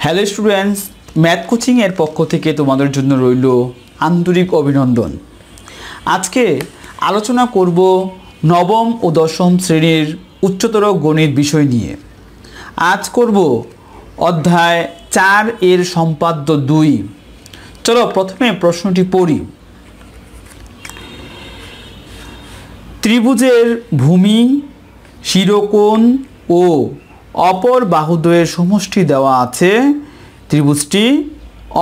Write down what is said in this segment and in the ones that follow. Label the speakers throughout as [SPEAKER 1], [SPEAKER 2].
[SPEAKER 1] Hello students, math coaching এর পক্ষ থেকে তোমাদের জন্য রইল আন্তরিক অভিনন্দন। আজকে আলোচনা করব নবম ও দশম শ্রেণীর উচ্চতর গণিত বিষয় নিয়ে। আজ করব অধ্যায় 4 এর সম্পাদ্য 2। চলো প্রথমে প্রশ্নটি পড়ি। ত্রিভুজের ভূমি, শিরোকোণ ও অপর বাহুদ্বয়ের সমষ্টি দেওয়া আছে, ত্রিভুজটি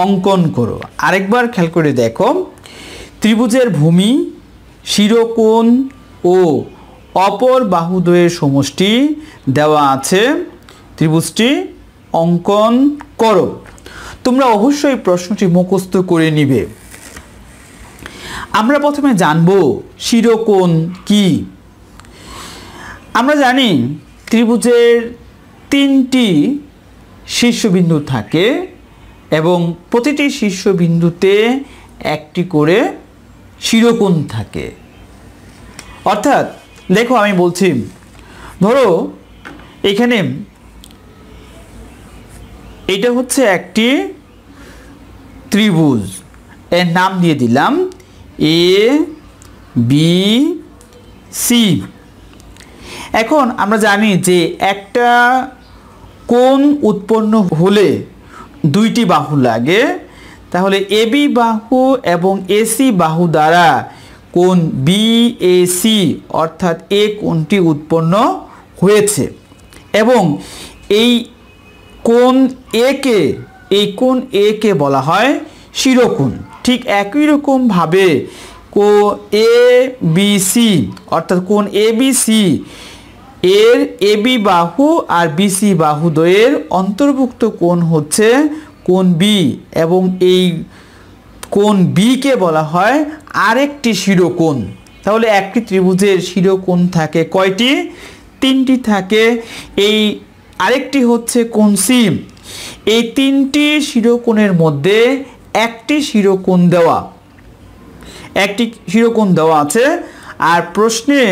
[SPEAKER 1] অঙ্কন করো। আরেকবার খেয়াল করে দেখো, ত্রিভুজের ভূমি, শিরোকোণ ও অপর বাহুদ্বয়ের সমষ্টি দেওয়া আছে, ত্রিভুজটি অঙ্কন করো। তোমরা অবশ্যই প্রশ্নটি মুখস্থ করে নিবে। আমরা প্রথমে জানব শিরোকোণ কি। আমরা জানি ত্রিভুজের 3টি শীর্ষবিন্দু থাকে এবং প্রতিটি শীর্ষবিন্দুতে একটি করে শিরোকোণ থাকে। অর্থাৎ দেখো, আমি বলছি, ধরো এখানে এটা হচ্ছে একটি ত্রিভুজ, এর নাম দিয়ে দিলাম এ বি সি। এখন আমরা জানি যে একটা কোণ উৎপন্ন হলে দুইটি বাহু লাগে, তাহলে এবি বাহু এবং এসি বাহু দ্বারা কোণ বিএসি অর্থাৎ এ কোণটি উৎপন্ন হয়েছে এবং এই কোণ এ কে বলা হয় শিরোকোণ। ঠিক একই রকমভাবে এ বি সি অর্থাৎ কোণ এ বি সি এর এবি বাহু আর বিসি বাহুদ্বয়ের অন্তর্ভুক্ত কোণ হচ্ছে কোণ বি এবং এই কোণ বি কে বলা হয় আরেকটি শিরোকোণ। তাহলে একটি ত্রিভুজের শিরোকোণ থাকে কয়টি? 3টি থাকে। এই আরেকটি হচ্ছে কোণ সি। এই 3টি শিরোকোণের মধ্যে একটি শিরোকোণ দেওয়া আছে। আর প্রশ্নে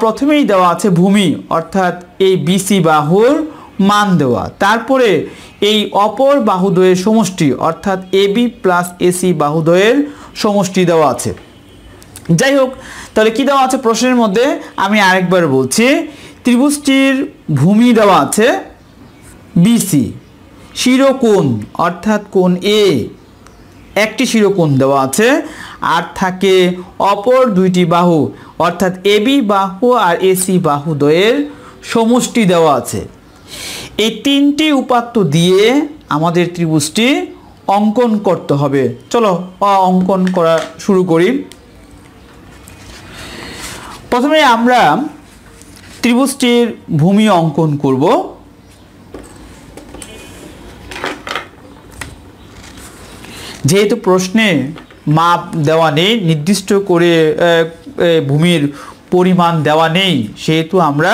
[SPEAKER 1] প্রথমেই দেওয়া আছে ভূমি, অর্থাৎ এই বিসি বাহুর মান দেওয়া। তারপরে এই অপর বাহুদ্বয়ের সমষ্টি অর্থাৎ এবি প্লাস এসি বাহুদ্বয়ের সমষ্টি দেওয়া আছে। যাই হোক, তাহলে কি দেওয়া আছে প্রশ্নের মধ্যে আমি আরেকবার বলছি। ত্রিভুজটির ভূমি দেওয়া আছে বিসি, শিরোকোণ অর্থাৎ কোণ এ একটি শিরোকোণ দেওয়া আছে, আর থাকে অপর দুইটি বাহু অর্থাৎ এবি বাহু আর এসি বাহুদ্বয়ের সমষ্টি দেওয়া আছে। এই 3টি উপাত্ত দিয়ে আমাদের ত্রিভুজটি অঙ্কন করতে হবে। চলো অঙ্কন করা শুরু করি। প্রথমে আমরা ত্রিভুজটির ভূমি অঙ্কন করব। যেহেতু প্রশ্নে মাপ দেওয়া নেই, নির্দিষ্ট করে ভূমির পরিমাণ দেওয়া নেই, সেহেতু আমরা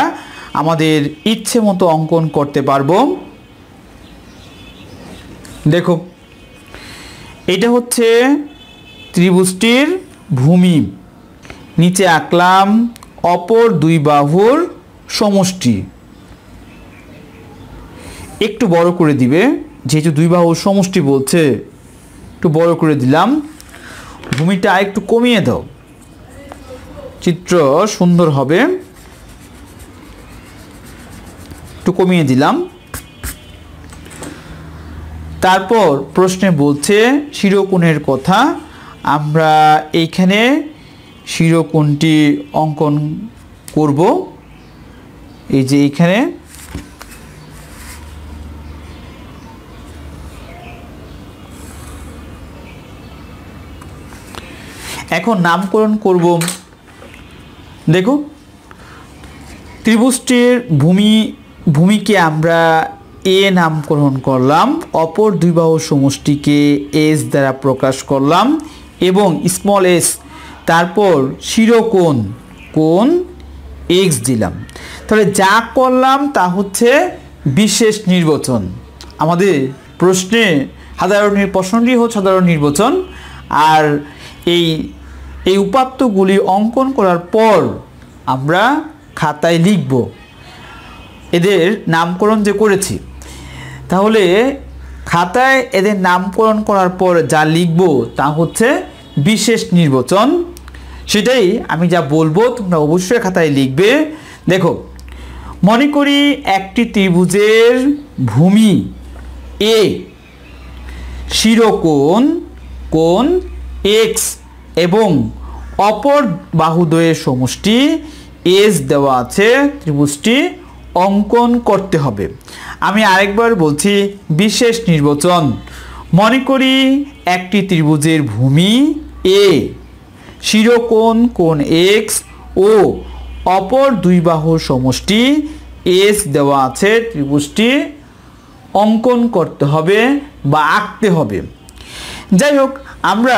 [SPEAKER 1] আমাদের ইচ্ছে মতো অঙ্কন করতে পারবো। দেখো, এটা হচ্ছে ত্রিভুজটির ভূমি। নিচে আঁকলাম অপর দুই বাহুর সমষ্টি। একটু বড় করে দিবে, যেহেতু দুই বাহুর সমষ্টি বলছে, একটু বড় করে দিলাম। ভূমিটা একটু কমিয়ে দাও, চিত্র সুন্দর হবে। একটু কমিয়ে দিলাম। তারপর প্রশ্নে বলছে শিরোকোণের কথা। আমরা এইখানে শিরোকোণটি অঙ্কন করব। এই যে এইখানে এখন নামকরণ করব। দেখো, ত্রিভুজটির ভূমিকে আমরা এ নামকরণ করলাম, অপর দুই বাহুর সমষ্টিকে এস দ্বারা প্রকাশ করলাম এবং স্মল এস, তারপর শিরোকোণ কোণ এক্স দিলাম। তাহলে যা করলাম তা হচ্ছে বিশেষ নির্বাচন। আমাদের প্রশ্নটি হচ্ছে সাধারণ নির্বাচন। আর এই উপাত্তগুলি অঙ্কন করার পর আমরা খাতায় লিখব এদের নামকরণ যে করেছি। তাহলে খাতায় এদের নামকরণ করার পর যা লিখব তা হচ্ছে বিশেষ নির্বাচন। সেটাই আমি যা বলবো তোমরা অবশ্যই খাতায় লিখবে। দেখো, মনে করি একটি ত্রিভুজের ভূমি এ, শিরোকোণ কোণ এক্স এবং অপর বাহুদ্বয়ের সমষ্টি এস দেওয়া আছে, ত্রিভুজটি অঙ্কন করতে হবে। আমি আরেকবার বলছি, বিশেষ নির্বাচন। মনে করি একটি ত্রিভুজের ভূমি এ, শিরোকোণ কোণ এক্স ও অপর দুই বাহুর সমষ্টি এস দেওয়া আছে, ত্রিভুজটি অঙ্কন করতে হবে বা আঁকতে হবে। যাই হোক, আমরা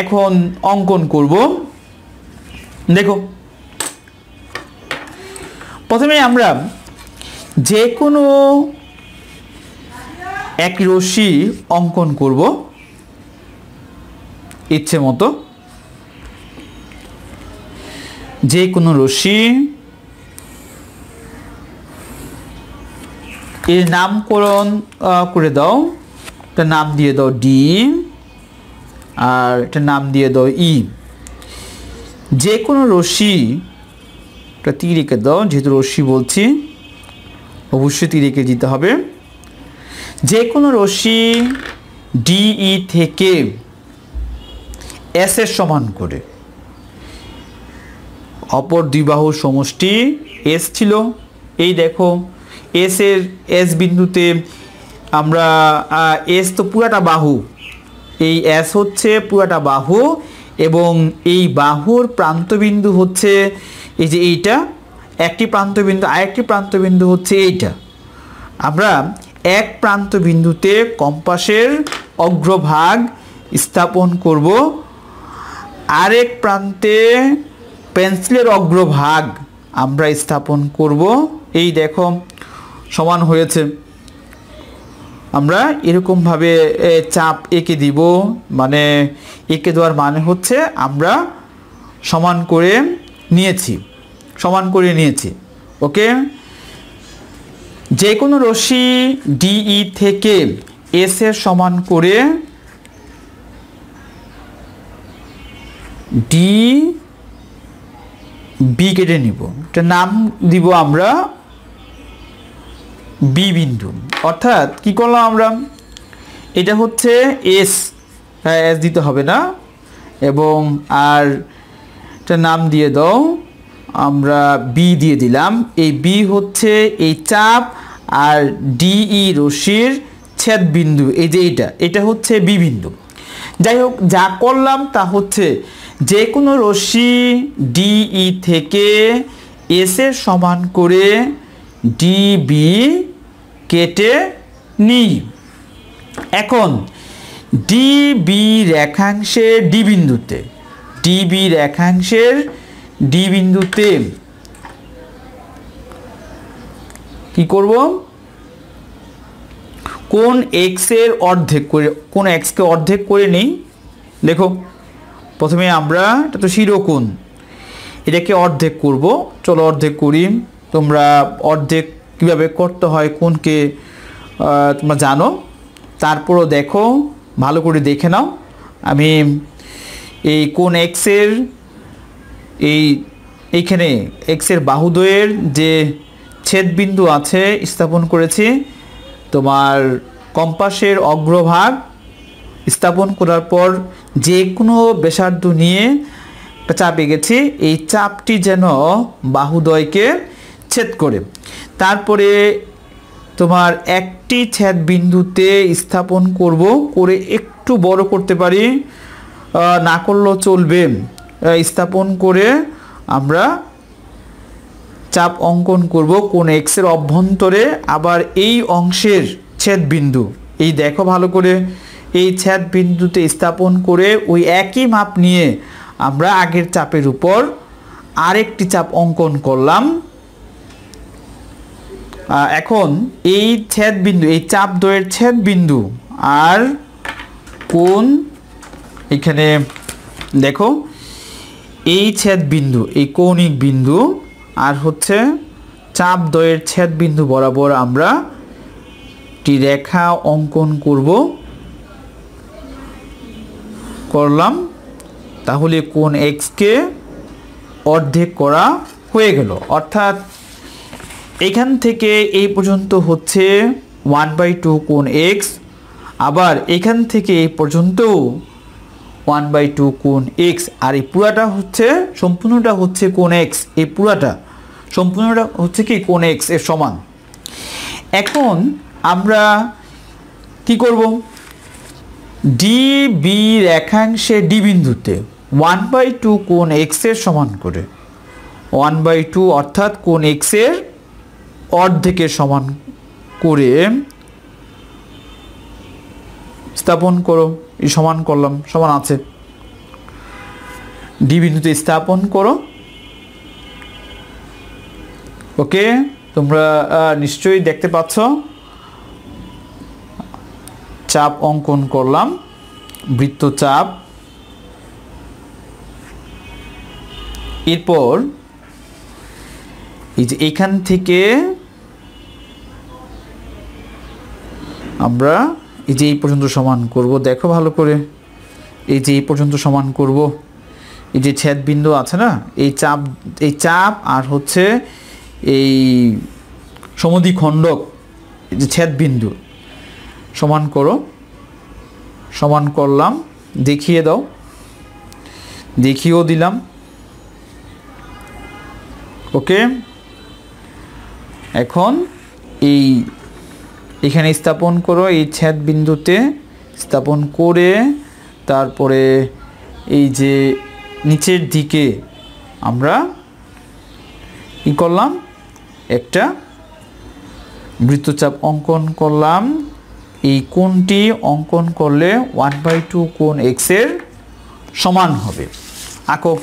[SPEAKER 1] এখন অঙ্কন করব। দেখো, প্রথমে আমরা যে কোনো এক রশ্মি অঙ্কন করব ইচ্ছে মতো। যে কোনো রশ্মি, এর নামকরণ করে দাও। একটা নাম দিয়ে দাও ডি, আর একটা নাম দিয়ে দাও ই। যে কোনো রশ্মি একটা তীর এঁকে দাও, যেহেতু রশ্মি বলছি অবশ্যই তীর এঁকে দিতে হবে। যে কোনো রশ্মি ডিই থেকে এস এর সমান করে, অপর দুই বাহুর সমষ্টি এস ছিল। এই দেখো, এস বিন্দুতে আমরা এস তো পুরাটা বাহু, এই এস হচ্ছে পুরাটা বাহু এবং এই বাহুর প্রান্তবিন্দু হচ্ছে এই যে এইটা, একটি প্রান্তবিন্দু, আরেকটি প্রান্তবিন্দু হচ্ছে এইটা। আমরা এক প্রান্তবিন্দুতে কম্পাসের অগ্রভাগ স্থাপন করব, আরেক প্রান্তে পেন্সিলের অগ্রভাগ আমরা স্থাপন করব। এই দেখো সমান হয়েছে। আমরা এরকমভাবে চাপ এঁকে দিব, মানে এঁকে দেওয়ার মানে হচ্ছে আমরা সমান করে নিয়েছি, সমান করে নিয়েছি। ওকে, যে কোনো রশ্মি ডিই থেকে এস এর সমান করে ডি বি কেটে নিব। এটা নাম দিব আমরা বি বিন্দু। অর্থাৎ কি করলাম আমরা, এটা হচ্ছে এস, এস দিতে হবে না, এবং আর এটা নাম দিয়ে দাও, আমরা বি দিয়ে দিলাম। এই বি হচ্ছে এই চাপ আর ডিই রশ্মির ছেদ বিন্দু, এই যে এটা হচ্ছে বি বিন্দু। যাই হোক, যা করলাম তা হচ্ছে যে কোনো রশ্মি ডিই থেকে এস এর সমান করে ডিবি কেটে নিই। এখন ডিবি রেখাংশের ডি বিন্দুতে, ডিবি রেখাংশের ডি বিন্দুতে কি করব, কোণ এক্স এর অর্ধেক করে, কোণ এক্সকে অর্ধেক করে নিই। দেখো, প্রথমে আমরা, এটা তো শিরোকোণ, এটাকে অর্ধেক করব। চলো অর্ধেক করি। তোমরা অর্ধেক কিভাবে করতে হয় কোণকে তোমরা জানো, তারপরও দেখো, ভালো করে দেখে নাও। আমি এই কোণ এক্সের এইখানে এক্সের বাহুদ্বয়ের যে ছেদবিন্দু আছে স্থাপন করেছি। তোমার কম্পাসের অগ্রভাগ স্থাপন করার পর যে কোনো ব্যাসার্ধ নিয়ে একটা চাপ এঁকেছি, এই চাপটি যেন বাহুদ্বয়কে ছেদ করে। তারপরে তোমার একটি ছেদ বিন্দুতে স্থাপন করব, করে একটু বড় করতে পারি, না করলেও চলবে। স্থাপন করে আমরা চাপ অঙ্কন করব কোণ এক্সের অভ্যন্তরে। আবার এই অংশের ছেদ বিন্দু, এই দেখো ভালো করে, এই ছেদ বিন্দুতে স্থাপন করে ওই একই মাপ নিয়ে আমরা আগের চাপের উপর আরেকটি চাপ অঙ্কন করলাম। এখন এই ছেদ বিন্দু, এই চাপ দ্বয়ের ছেদ বিন্দু আর কোণ, এখানে দেখো এই ছেদ বিন্দু, এই কৌণিক বিন্দু আর হচ্ছে চাপ দ্বয়ের ছেদ বিন্দু বরাবর আমরা একটি রেখা অঙ্কন করলাম, তাহলে কোণ x কে অর্ধেক করা হয়ে গেল। অর্থাৎ এখান থেকে এই পর্যন্ত হচ্ছে 1/2 কোণ x, আবার এখান থেকে এই পর্যন্ত 1/2 কোণ x, আর এই পুরাটা হচ্ছে সম্পূর্ণটা হচ্ছে কোণ x, এই পুরাটা সম্পূর্ণটা হচ্ছে কি কোণ x এর সমান। এখন আমরা কি করব, DB রেখাংশে D বিন্দুতে 1/2 কোণ x এর সমান করে 1/2 অর্থাৎ কোণ x এর অর্ধেকের সমান করে স্থাপন করো। এই সমান করলাম, সমান আছে, D বিন্দুতে স্থাপন করো। ওকে, তোমরা নিশ্চয়ই দেখতে পাচ্ছ চাপ অঙ্কন করলাম, বৃত্তচাপ। এরপর এই যে এখান থেকে আমরা এই যে এই পর্যন্ত সমান করব, দেখো ভালো করে, এই যে এই পর্যন্ত সমান করব। এই যে ছেদ বিন্দু আছে না, এই চাপ আর হচ্ছে এই সমদ্বিখণ্ডক, এই যে ছেদ বিন্দু সমান করো। সমান করলাম, দেখিয়ে দাও, দেখিয়েও দিলাম। ওকে, এখন এখানে স্থাপন করো, এই ছেদ বিন্দুতে স্থাপন করে তারপরে এই যে নিচের দিকে আমরা কি করলাম, একটা বৃত্তচাপ অঙ্কন করলাম। এই কোণটি অঙ্কন করলে 1/2 কোণ x এর সমান হবে। আঁকো।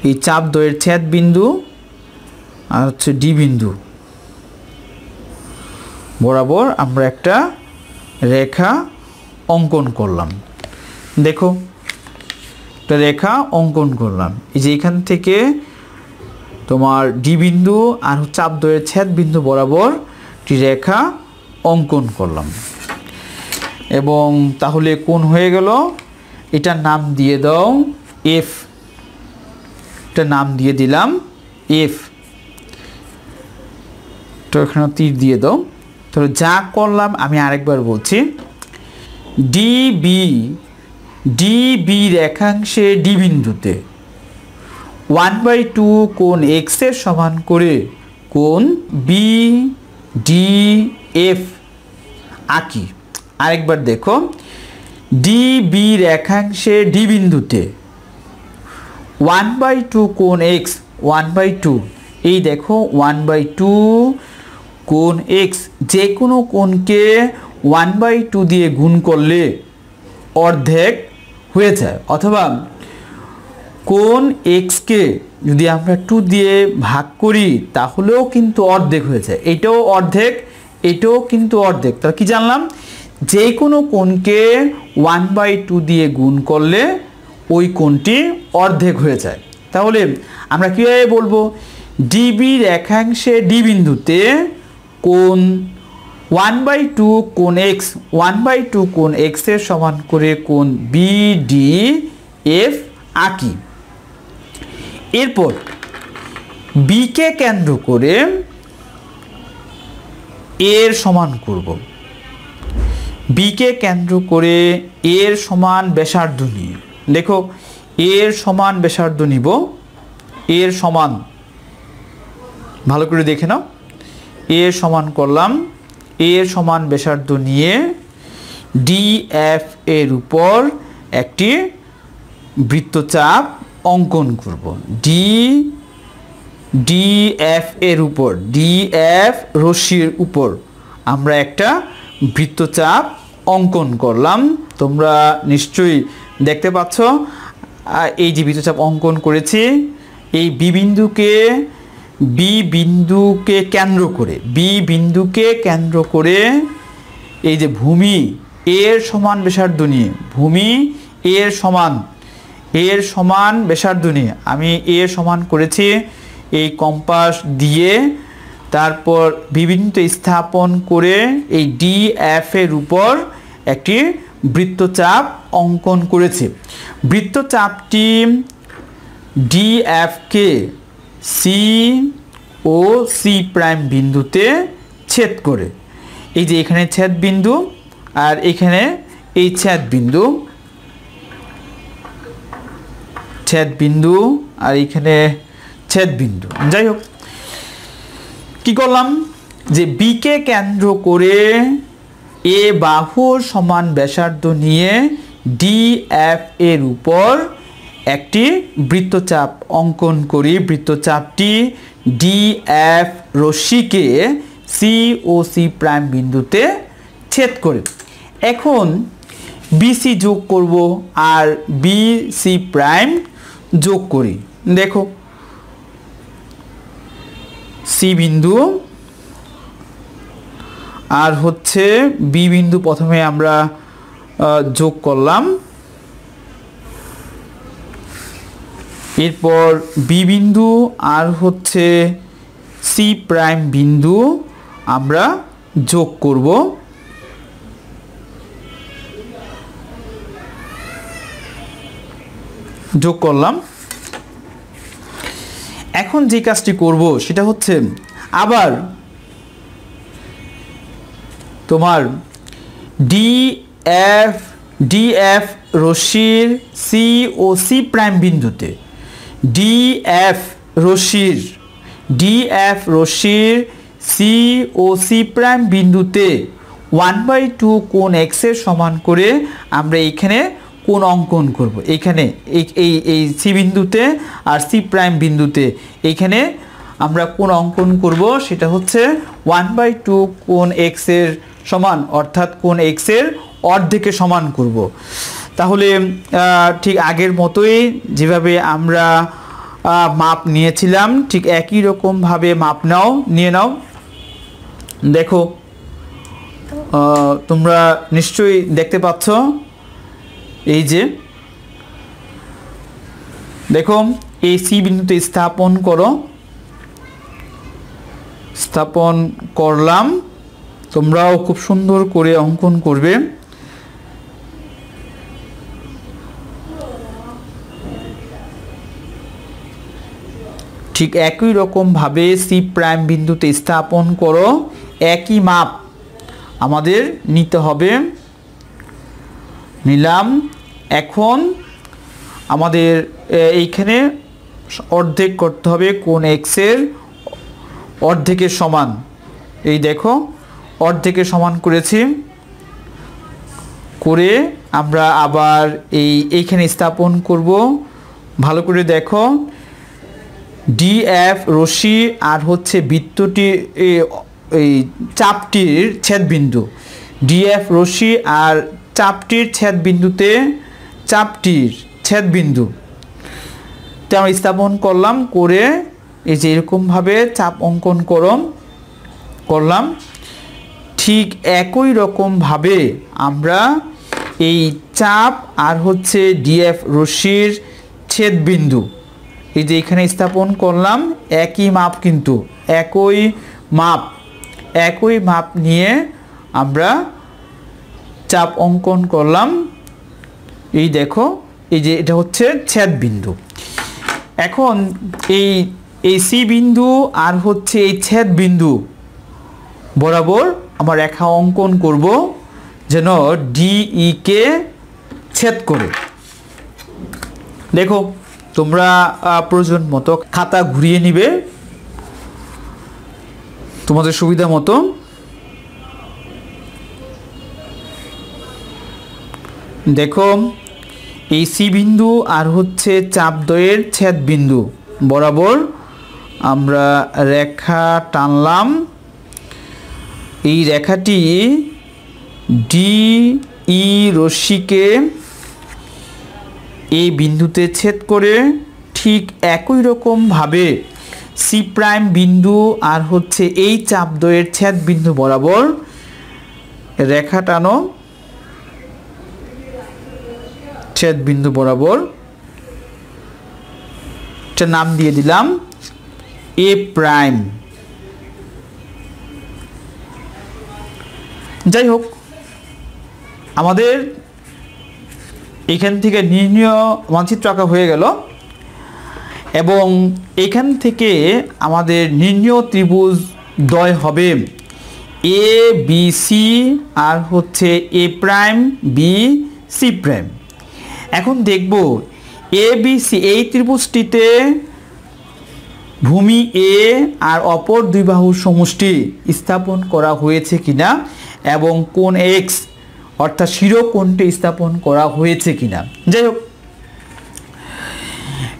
[SPEAKER 1] এই চাপ দ্বয়ের ছেদ বিন্দু আর হচ্ছে D বিন্দু বরাবর আমরা একটা রেখা অঙ্কন করলাম। দেখো, একটা রেখা অঙ্কন করলাম। এই যে এখান থেকে তোমার D বিন্দু আর চাপ দ্বয়ের ছেদ বিন্দু বরাবর একটি রেখা অঙ্কন করলাম, এবং তাহলে কোণ হয়ে গেল, এটার নাম দিয়ে দাও F। এটা নাম দিয়ে দিলাম F। তো এখানে তীর দিয়ে দাও। তো যা করলাম আমি আরেকবার বলছি, DB রেখাংশে D বিন্দুতে 1/2 কোণ x এর সমান করে কোণ BDF আঁকি। আরেকবার দেখো, DB রেখাংশে D বিন্দুতে 1/2 কোণ x, 1/2, এই দেখো 1/2 কোণ x, যে কোনো কোণকে 1/2 দিয়ে গুণ করলে অর্ধেক হয়ে যায়, অথবা কোণ x কে যদি আমরা 2 দিয়ে ভাগ করি তাহলেও কিন্তু অর্ধেক হয়ে যায়। এটাও অর্ধেক, এটাও কিন্তু অর্ধেক। তাহলে কি জানলাম, যে কোনো কোণকে 1/2 দিয়ে গুণ করলে ওই কোণটি অর্ধেক হয়ে যায়। তাহলে আমরা কীভাবে বলবো, DB রেখাংশে D বিন্দুতে কোণ 1/2 কোণ x, 1/2 কোণ x এর সমান করে কোণ BDF আঁকি। এরপর B কে কেন্দ্র করে এর সমান করব। B কে কেন্দ্র করে এর সমান ব্যাসার্ধ নিয়ে, দেখো এর সমান ব্যাসার্ধ নিব, এর সমান, ভালো করে দেখে নাও, এর সমান করলাম, এর সমান ব্যাসার্ধ নিয়ে DF এর উপর একটি বৃত্তচাপ অঙ্কন করব। DF এর উপর, DF রশ্মির উপর আমরা একটা বৃত্তচাপ অঙ্কন করলাম। তোমরা নিশ্চয়ই দেখতে পাচ্ছ এই যে বৃত্তচাপ অঙ্কন করেছি, এই B বিন্দুকে কেন্দ্র করে এই যে ভূমি এর সমান ব্যাসার্ধ নিয়ে, ভূমি এর সমান ব্যাসার্ধ নিয়ে আমি এর সমান করেছি এই কম্পাস দিয়ে তারপর বিভিন্ন স্থাপন করে এই DF এর উপর একটি বৃত্তচাপ অঙ্কন করেছে। বৃত্তচাপটি DF কে C ও C প্রাইম বিন্দুতে ছেদ করে। এই যে এখানে ছেদ বিন্দু আর এখানে এই ছেদ বিন্দু আর এখানে ছেদ বিন্দু। যাই হোক, কি করলাম যে B কে কেন্দ্র করে এ বাহুর সমান ব্যাসার্ধ নিয়ে DF এর উপর একটি বৃত্তচাপ অঙ্কন করি। বৃত্তচাপটি DF রশ্মিকে C ও C প্রাইম বিন্দুতে ছেদ করে। এখন BC যোগ করব আর BC প্রাইম যোগ করি। দেখো C বিন্দু আর হচ্ছে B বিন্দু প্রথমে আমরা যোগ করলাম, এরপর B বিন্দু আর হচ্ছে C প্রাইম বিন্দু আমরা যোগ করব। যোগ করলাম। এখন যে কাজটি করব সেটা হচ্ছে আবার তোমার DF রশ্মির C ও C প্রাইম বিন্দুতে DF রশ্মির C ও C প্রাইম বিন্দুতে 1/2 কোণ x এর সমান করে আমরা এখানে কোণ অঙ্কন করব। এখানে এই C বিন্দুতে আর C প্রাইম বিন্দুতে এখানে আমরা কোণ অঙ্কন করব, সেটা হচ্ছে 1/2 কোণ x এর সমান, অর্থাৎ কোণ x এর অর্ধেকের সমান করব। তাহলে ঠিক আগের মতোই যেভাবে আমরা মাপ নিয়েছিলাম ঠিক একই রকম ভাবে মাপ নিয়ে নাও। দেখো তোমরা নিশ্চয়ই দেখতে পাচ্ছ, এই যে দেখো এই C বিন্দুতে স্থাপন করো। স্থাপন করলাম, তোমরাও খুব সুন্দর করে অঙ্কন করবে। ঠিক একই রকম ভাবে C প্রাইম বিন্দুতে স্থাপন করো, একই মাপ আমাদের নিতে হবে। নিলাম। এখন আমাদের এইখানে অর্ধেক করতে হবে, কোণ x এর অর্ধেকের সমান। এই দেখো অর্ধেকের সমান করেছি, করে আমরা আবার এইখানে স্থাপন করব। ভালো করে দেখো, DF রশ্মি আর হচ্ছে বৃত্তটি এই চাপটির ছেদবিন্দু, DF রশ্মি আর চাপটির ছেদবিন্দুতে চাপটির ছেদবিন্দুতে আমরা স্থাপন করলাম, করে এই যে এরকমভাবে চাপ অঙ্কন করলাম। ঠিক একই রকমভাবে আমরা এই চাপ আর হচ্ছে DF রশ্মির ছেদবিন্দু এই যে এখানে স্থাপন করলাম, একই মাপ, কিন্তু একই মাপ নিয়ে আমরা চাপ অঙ্কন করলাম। এই দেখো, এই যে এটা হচ্ছে ছেদবিন্দু। এখন এই C বিন্দু আর হচ্ছে এই ছেদবিন্দু বরাবর আমরা রেখা অঙ্কন করব, যেন DE কে ছেদ করে। দেখো তোমরা প্রয়োজন মতো খাতা ঘুরিয়ে নিবে তোমাদের সুবিধা মতো। দেখো এই C বিন্দু আর হচ্ছে চাপদ্বয়ের ছেদবিন্দু বরাবর আমরা রেখা টানলাম। এই রেখাটি DE রশ্মিকে এই বিন্দুতে ছেদ করে ঠিক একই রকম ভাবে C প্রাইম বিন্দু আর হচ্ছে এই চাপদ্বয়ের ছেদবিন্দু বরাবর রেখা টানো। ছেদবিন্দু বরাবর একটা নাম দিয়ে দিলাম এ প্রাইম। যাই হোক, আমাদের এখান থেকে নির্ণয় মানচিত্র আঁকা হয়ে গেল এবং এখান থেকে আমাদের নির্ণয় ত্রিভুজ দ্বয় হবে এ বি সি আর হচ্ছে A prime B C prime. এখন দেখব এ বি সি এই ত্রিভুজটিতে ভূমি এ আর অপর দুই বাহুর সমষ্টি স্থাপন করা হয়েছে কিনা এবং কোণ এক্স অর্থাৎ শিরোকোণটি স্থাপন করা হয়েছে কিনা। যাই হোক,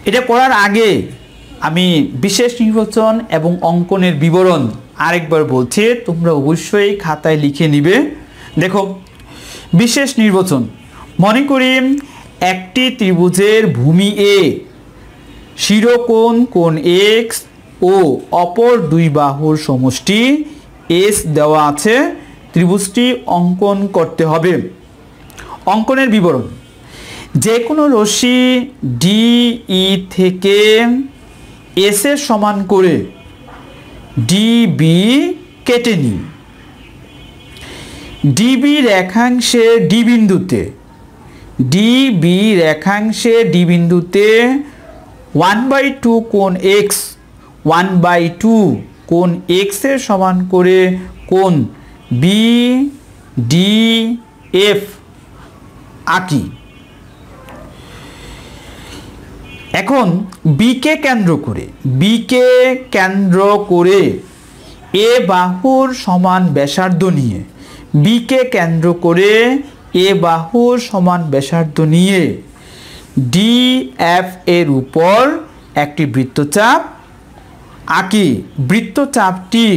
[SPEAKER 1] এটা করার আগে আমি বিশেষ নির্বাচন এবং অঙ্কনের বিবরণ আরেকবার বলছি, তোমরা অবশ্যই খাতায় লিখে নিবে। দেখো, বিশেষ নির্বাচন, মনে করি একটি ত্রিভুজের ভূমি এ, শিরোকোণ কোণ এক্স ও অপর দুই বাহুর সমষ্টি এস দেওয়া আছে, ত্রিভুজটি অঙ্কন করতে হবে। অঙ্কনের বিবরণ, যে কোনো রশ্মি ডিই থেকে এস এর সমান করে ডিবি কেটে নিই। ডিবি রেখাংশে ডি বিন্দুতে 1/2 কোণ এক্স 1/2 কোণ এক্স এর সমান করে কোণ বি ডি এফ আঁকি। এখন বিকে কেন্দ্র করে এ বাহুর সমান ব্যাসার্ধ নিয়ে ডি এফ এর উপর একটি বৃত্তচাপ আঁকি। বৃত্তচাপটি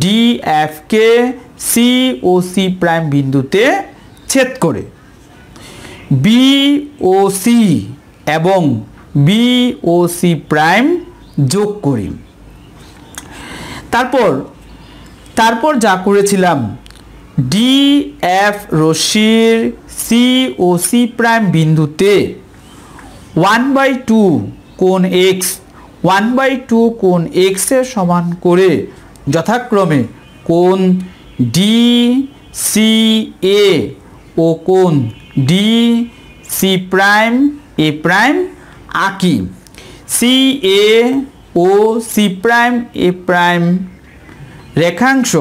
[SPEAKER 1] ডি এফ কে সি ও সি প্রাইম বিন্দুতে ছেদ করে বি ও সি এবং বি ও সি প্রাইম যোগ করি। তারপর যা করেছিলাম, ডি এফ রশ্মির সি ও সি প্রাইম বিন্দুতে 1/2 কোণ এক্স 1/2 কোণ এক্স এর সমান করে যথাক্রমে কোণ ডি সি এ ও কোণ ডি সি প্রাইম এ প্রাইম আঁকি। সি এ ও সি প্রাইম এ প্রাইম রেখাংশ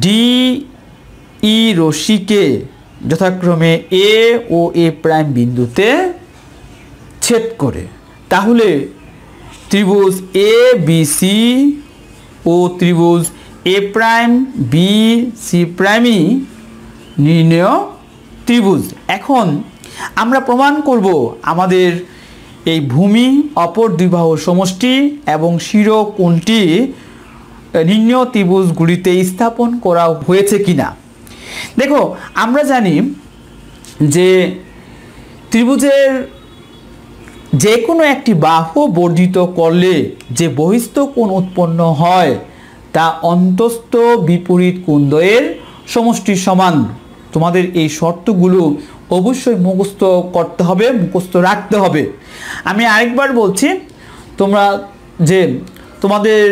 [SPEAKER 1] ডি ই রশ্মিকে যথাক্রমে এ ও এ প্রাইম বিন্দুতে ছেদ করে। তাহলে ত্রিভুজ এ বি সি ও ত্রিভুজ এ প্রাইম বি সি প্রাইমই নির্ণেয় ত্রিভুজ। এখন আমরা প্রমাণ করব আমাদের এই ভূমি অপর দুই বাহুর সমষ্টি এবং শিরোকোণটি নির্ণেয় ত্রিভুজগুলিতে স্থাপন করা হয়েছে কিনা। দেখো, আমরা জানি যে ত্রিভুজের যে কোনো একটি বাহু বর্ধিত করলে যে বহিস্থ কোণ উৎপন্ন হয় তা অন্তস্থ বিপরীত কোণদ্বয়ের সমষ্টির সমান। তোমাদের এই শর্তগুলো অবশ্যই মুখস্থ করতে হবে, মুখস্থ রাখতে হবে। আমি আরেকবার বলছি, তোমাদের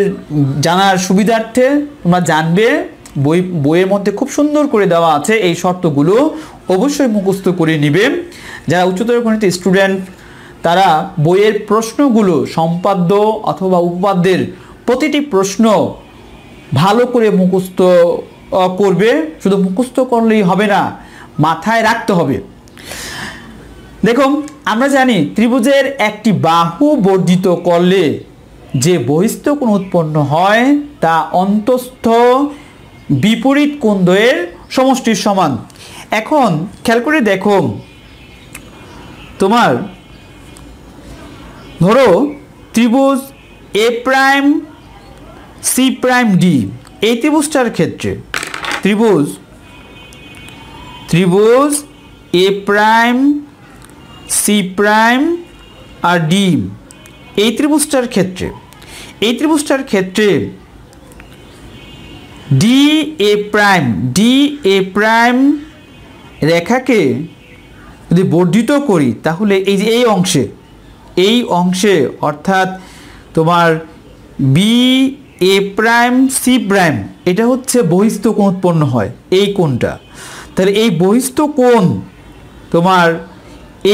[SPEAKER 1] জানার সুবিধার্থে তোমরা জানবে, বইয়ের মধ্যে খুব সুন্দর করে দেওয়া আছে, এই শর্তগুলো অবশ্যই মুখস্থ করে নিবে। যারা উচ্চতর গণিত স্টুডেন্ট তারা বইয়ের প্রশ্নগুলো সম্পাদ্য অথবা উপপাদ্যের প্রতিটি প্রশ্ন ভালো করে মুখস্থ করবে। শুধু মুখস্থ করলেই হবে না, মাথায় রাখতে হবে। দেখো, আমরা জানি ত্রিভুজের একটি বাহু বর্ধিত করলে যে বহিস্থ কোণ উৎপন্ন হয় তা অন্তস্থ বিপরীত কোণদ্বয়ের সমষ্টির সমান। এখন খেয়াল করে দেখো, তোমার ধরো ত্রিভুজ এ প্রাইম সি প্রাইম ডি, এই ত্রিভুজটার ক্ষেত্রে ত্রিভুজ এ প্রাইম সি প্রাইম আর ডি, এই ত্রিভুজটার ক্ষেত্রে ডি এ প্রাইম রেখাকে যদি বর্ধিত করি তাহলে এই যে এই অংশে অর্থাৎ তোমার B A prime C prime, এটা হচ্ছে বহিস্থ কোণ উৎপন্ন হয় এই কোণটা। তাহলে এই বহিস্থ কোণ তোমার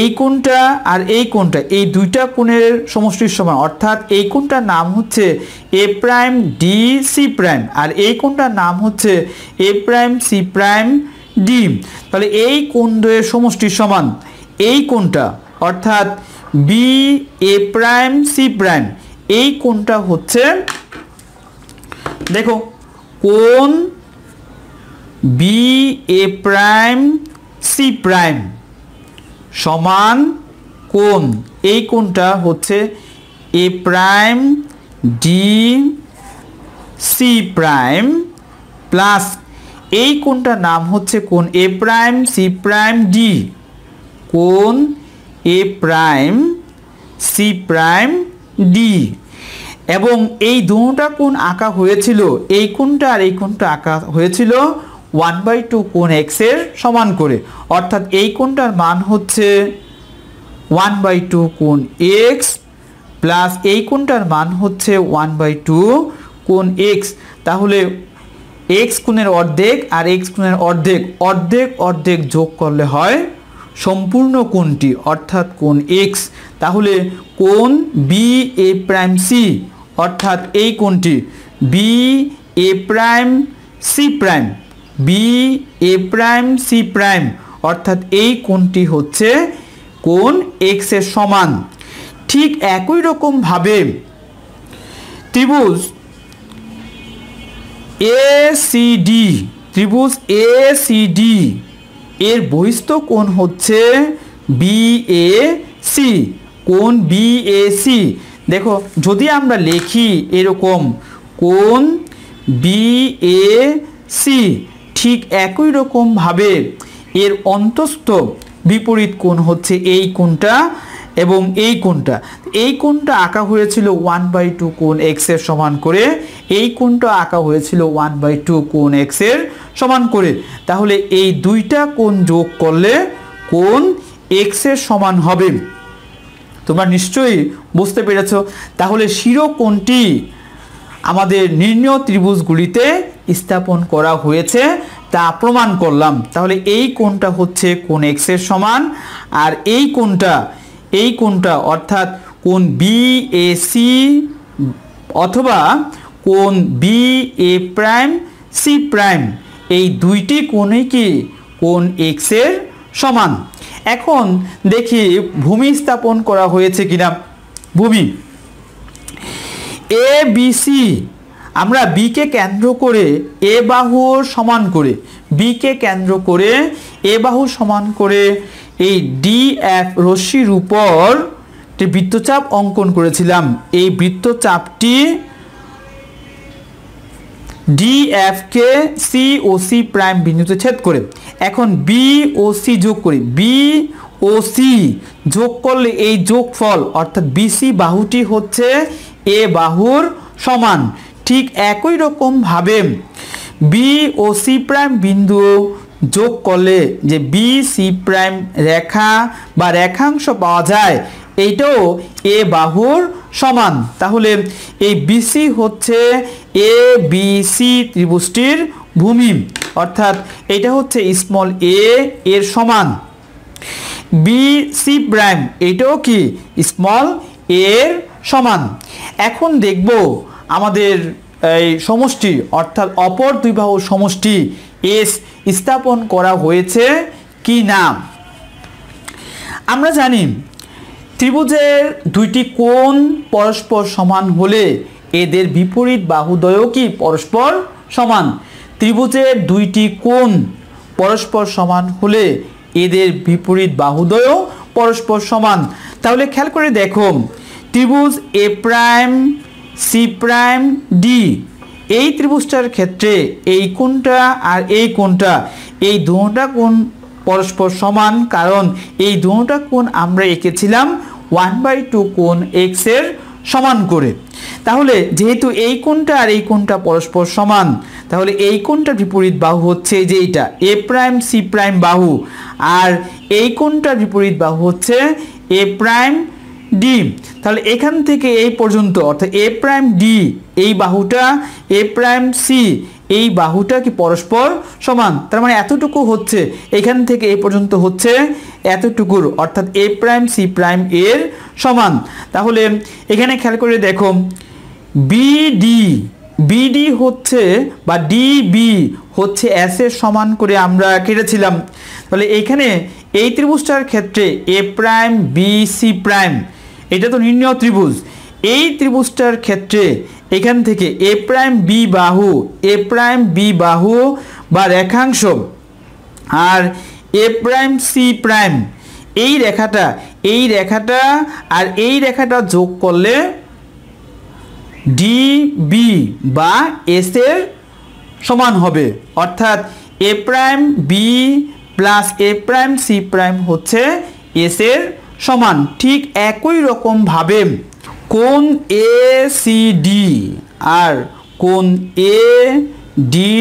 [SPEAKER 1] এই কোণটা আর এই কোণটা, এই দুইটা কোণের সমষ্টির সমান, অর্থাৎ এই কোণটার নাম হচ্ছে A prime D C prime, আর এই কোণটার নাম হচ্ছে A prime C prime D. তাহলে এই কোণ দ্বয়ের সমষ্টির সমান এই কোণটা, অর্থাৎ B A prime C prime, এই কোণটা হচ্ছে, দেখো, কোণ B A prime C prime সমান কোণ, এই কোণটা হচ্ছে A prime D C prime plus এই কোণটার নাম হচ্ছে কোণ A prime C prime D, কোণ A prime C prime D. এবং এই দুটা কোণ আঁকা হয়েছিল, এই কোণটা আর এই কোণটা আঁকা হয়েছিল 1/2 কোণ এক্স এর সমান করে, অর্থাৎ এই কোণটার মান হচ্ছে 1/2 কোণ এক্স প্লাস এই কোণটার মান হচ্ছে 1/2 কোণ এক্স। তাহলে এক্স কোণের অর্ধেক আর এক্স কোণের অর্ধেক, অর্ধেক অর্ধেক যোগ করলে হয় সম্পূর্ণ কোণটি, অর্থাৎ কোণ এক্স। তাহলে কোণ বি এ প্রাইম সি, অর্থাৎ এই কোণটি B A prime C prime, B A prime C prime, অর্থাৎ এই কোণটি হচ্ছে কোণ এক্স এর সমান। ঠিক একই রকম ভাবে ত্রিভুজ এ সি ডি, ত্রিভুজ এ সি ডি এর বহিস্থ কোণ হচ্ছে বি এ সি, কোণ বি এ সি। দেখো, যদি আমরা লিখি এরকম কোণ বি এ সি, ঠিক একই রকম ভাবে এর অন্তস্থ বিপরীত কোণ হচ্ছে এই কোণটা এবং এই কোণটা। এই কোণটা আঁকা হয়েছিল 1/2 কোণ এক্স এর সমান করে, এই কোণটা আঁকা হয়েছিল 1/2 কোণ এক্স এর সমান করে। তাহলে এই দুইটা কোণ যোগ করলে কোণ এক্স এর সমান হবে। তোমরা নিশ্চয়ই বুঝতে পেরেছ। তাহলে শিরোকোণটি আমাদের নির্ণেয় ত্রিভুজগুলিতে স্থাপন করা হয়েছে তা প্রমাণ করলাম। তাহলে এই কোণটা হচ্ছে কোণ এক্স এর সমান, আর এই কোণটা অর্থাৎ কোণ বি এ সি অথবা কোণ B A prime C prime, এই দুইটি কোণই কি কোণ এক্স এর সমান। এখন দেখি ভূমি স্থাপন করা হয়েছে কিনা। ভূমি এ বি সি, আমরা বি কে কেন্দ্র করে এ বাহুর সমান করে, বি কে কেন্দ্র করে এ বাহু সমান করে এই ডি এফ রশ্মির উপর বৃত্তচাপ অঙ্কন করেছিলাম। এই বৃত্তচাপটি ডি এফ কে সি ও সি প্রাইম বিন্দুতে ছেদ করে। এখন বি ও সি যোগ করি, বি ও সি যোগ করলে এই যোগফল অর্থাৎ বিসি বাহুটি হচ্ছে এ বাহুর সমান। ঠিক একই রকম ভাবে বি ও সি প্রাইম বিন্দু যোগ করলে যে বি সি প্রাইম রেখা বা রেখাংশ পাওয়া যায়, এইটাও এ বাহুর সমান। তাহলে এই বিসি হচ্ছে এ বি সি ত্রিভুজটির ভূমি, অর্থাৎ এটা হচ্ছে স্মল এ এর সমান। বি সি প্রাইম এটাও কি স্মল এর সমান। এখন দেখব আমাদের এই সমষ্টি অর্থাৎ অপর দুই বাহুর সমষ্টি এস স্থাপন করা হয়েছে কি না। আমরা জানি ত্রিভুজের দুইটি কোণ পরস্পর সমান হলে এদের বিপরীত বাহুদ্বয়ও কি পরস্পর সমান। ত্রিভুজের দুইটি কোণ পরস্পর সমান হলে এদের বিপরীত বাহুদ্বয়ও পরস্পর সমান। তাহলে খেয়াল করে দেখো, ত্রিভুজ এ প্রাইম সি প্রাইম ডি, এই ত্রিভুজটার ক্ষেত্রে এই কোণটা আর এই কোণটা, এই দুটা কোণ পরস্পর সমান, কারণ এই দুটা কোণ আমরা এঁকেছিলাম 1/2 কোণ এক্স এর সমান করে। তাহলে যেহেতু এই কোণটা আর এই কোণটা পরস্পর সমান, তাহলে এই কোণটার বিপরীত বাহু হচ্ছে যে এইটা এ প্রাইম সি প্রাইম বাহু, আর এই কোণটার বিপরীত বাহু হচ্ছে এ প্রাইম ডি। তাহলে এখান থেকে এই পর্যন্ত অর্থাৎ এ প্রাইম ডি এই বাহুটা, এ প্রাইম সি এই বাহুটা কি পরস্পর সমান। তার মানে এতটুকু হচ্ছে, এখান থেকে এই পর্যন্ত হচ্ছে এতটুকুর, অর্থাৎ এ প্রাইম সি প্রাইম এর সমান। তাহলে এখানে খেয়াল করে দেখো বিডি, বিডি হচ্ছে বা ডিবি হচ্ছে এস এর সমান করে আমরা কেটেছিলাম। তাহলে এইখানে এই ত্রিভুজটার ক্ষেত্রে এ প্রাইম বি সি প্রাইম এটা তো নির্ণয় ত্রিভুজ, এই ত্রিভুজটার ক্ষেত্রে এখান থেকে এ প্রাইম বি বাহু, এ প্রাইম বি বাহু বা রেখাংশ আর এ প্রাইম সি প্রাইম এই রেখাটা, এই রেখাটা আর এই রেখাটা যোগ করলে ডিবি বা এস এর সমান হবে। অর্থাৎ এ প্রাইম বি প্লাস এ প্রাইম সি প্রাইম হচ্ছে এস এর সমান। ঠিক একই রকম ভাবে কোণ এ সি ডি আর কোণ এ ডি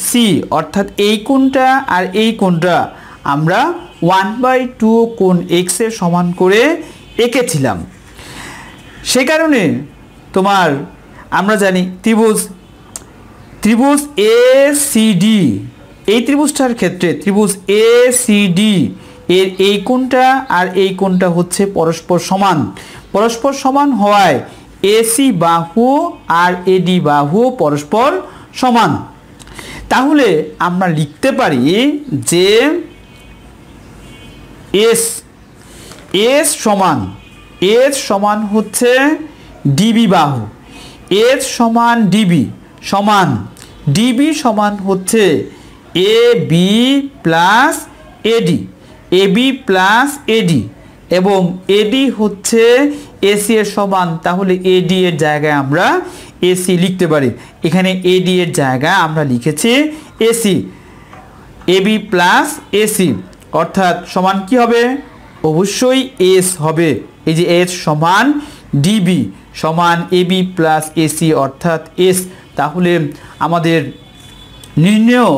[SPEAKER 1] সি অর্থাৎ এই কোণটা আর এই কোণটা আমরা 1/2 কোণ এক্স এর সমান করে এঁকেছিলাম। সে কারণে তোমার আমরা জানি ত্রিভুজ এ সি ডি, এই ত্রিভুজটার ক্ষেত্রে ত্রিভুজ এ সি ডি এর এই কোণটা আর এই কোণটা হচ্ছে পরস্পর সমান। পরস্পর সমান হওয়ায় এসি বাহু আর এডি বাহু পরস্পর সমান। তাহলে আমরা লিখতে পারি যে এস সমান হচ্ছে ডিবি বাহু, এস সমান ডিবি সমান ডিবি সমান হচ্ছে A B plus eddy, AB plus এডি এবং এডি হচ্ছে এসি এর সমান। তাহলে এডি এর জায়গায় আমরা এসি লিখতে পারি। এখানে এডি এর জায়গায় আমরা লিখেছি এসি, এবি প্লাস এসি অর্থাৎ সমান কি হবে, অবশ্যই এস হবে। এই যে এস সমান ডিবি সমান এবি প্লাস এসি অর্থাৎ এস। তাহলে আমাদের নির্ণেয়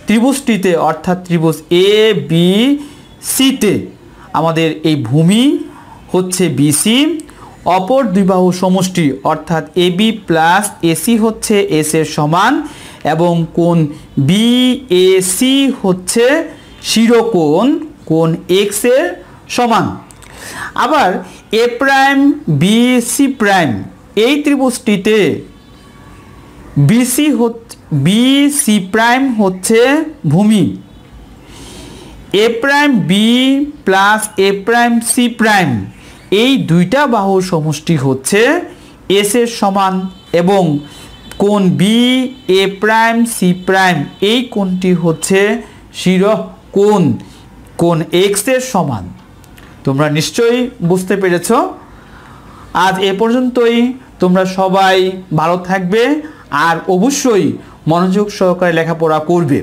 [SPEAKER 1] ত্রিভুজটিতে অর্থাৎ ত্রিভুজ এ বি সিতে আমাদের এই ভূমি হচ্ছে বিসি, অপর দুই বাহু সমষ্টি অর্থাৎ এবি প্লাস এসি হচ্ছে এস এর সমান এবং কোণ বিএসি হচ্ছে শিরোকোণ কোণ এক্স এর সমান। আবার এ প্রাইম বি সি প্রাইম এই ত্রিভুজটিতে বি সি প্রাইম হচ্ছে ভূমি, এ প্রাইম বি প্লাস এ প্রাইম সি প্রাইম এই দুইটা বাহুর সমষ্টি হচ্ছে এস এর সমান এবং কোণ B A prime C prime এই কোণটি হচ্ছে শিরোকোণ কোণ এক্স এর সমান। তোমরা নিশ্চয়ই বুঝতে পেরেছ। আজ এ পর্যন্তই। তোমরা সবাই ভালো থাকবে আর অবশ্যই মনোযোগ সহকারে লেখাপড়া করবে।